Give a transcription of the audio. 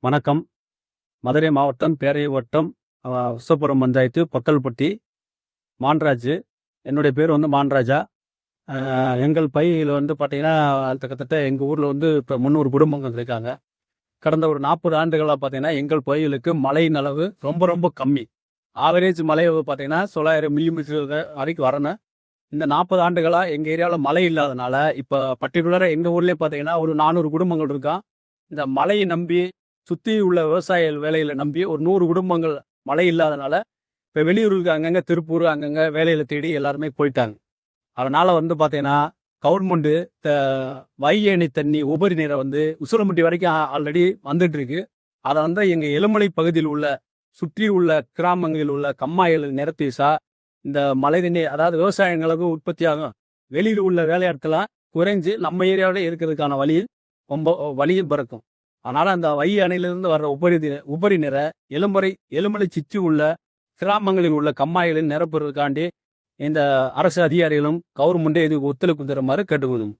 வணக்கம். மதுரை மாவட்டம், பேரையூர் வட்டம், விஸ்வபுரம் பஞ்சாயத்து, பக்கல்பட்டி, மான்ராஜு. என்னுடைய பேர் மான்ராஜா. எங்கள் பகுதியில் பார்த்தீங்கன்னா, கிட்டத்தட்ட எங்கள் ஊரில் இப்போ 300 குடும்பங்கள் இருக்காங்க. கடந்த ஒரு 40 ஆண்டுகளாக பார்த்தீங்கன்னா, எங்கள் பகுதிகளுக்கு மழையின் அளவு ரொம்ப ரொம்ப கம்மி. ஆவரேஜ் மழை பார்த்தீங்கன்னா 900 மில்லிமீட்டர் வரைக்கும் வரணும். இந்த 40 ஆண்டுகளாக எங்கள் ஏரியாவில் மழை இல்லாதனால, இப்போ பர்டிகுலராக எங்கள் ஊர்லேயே பார்த்தீங்கன்னா ஒரு 400 குடும்பங்கள் இருக்கான். இந்த மழையை நம்பி சுற்றி உள்ள விவசாய வேலைகளை நம்பி ஒரு 100 குடும்பங்கள் மழை இல்லாதனால இப்போ வெளியூருக்கு அங்கங்கே திருப்பூர் அங்கங்கே வேலையில் தேடி எல்லாருமே போயிட்டாங்க. அதனால் பார்த்தீங்கன்னா கவர்மெண்ட்டு வைகை அணை தண்ணி உபரி நீரை உசிலம்பட்டி வரைக்கும் ஆல்ரெடி வந்துட்டு இருக்கு. அதை எங்கள் எலுமலை பகுதியில் உள்ள சுற்றி உள்ள கிராமங்களில் உள்ள கம்மாய்கள் நிரப்பிசா இந்த மழை தண்ணி, அதாவது விவசாயங்களுக்கு உற்பத்தி ஆகும். வெளியில் உள்ள வேலையாட்கள்லாம் குறைஞ்சு நம்ம ஏரியாவிலே இருக்கிறதுக்கான வழியும் பிறக்கும். அதனால் அந்த வைகை அணையிலிருந்து வர்ற உபரி நீரை எலுமலை சுற்றி உள்ள கிராமங்களில் உள்ள கம்மாய்களில் நிரப்புறதுக்காண்டி இந்த அரசு அதிகாரிகளும் கவர்மெண்ட்டே இதுக்கு ஒத்துழைப்பு தருமாறு கேட்டுக்கொள்ளும்.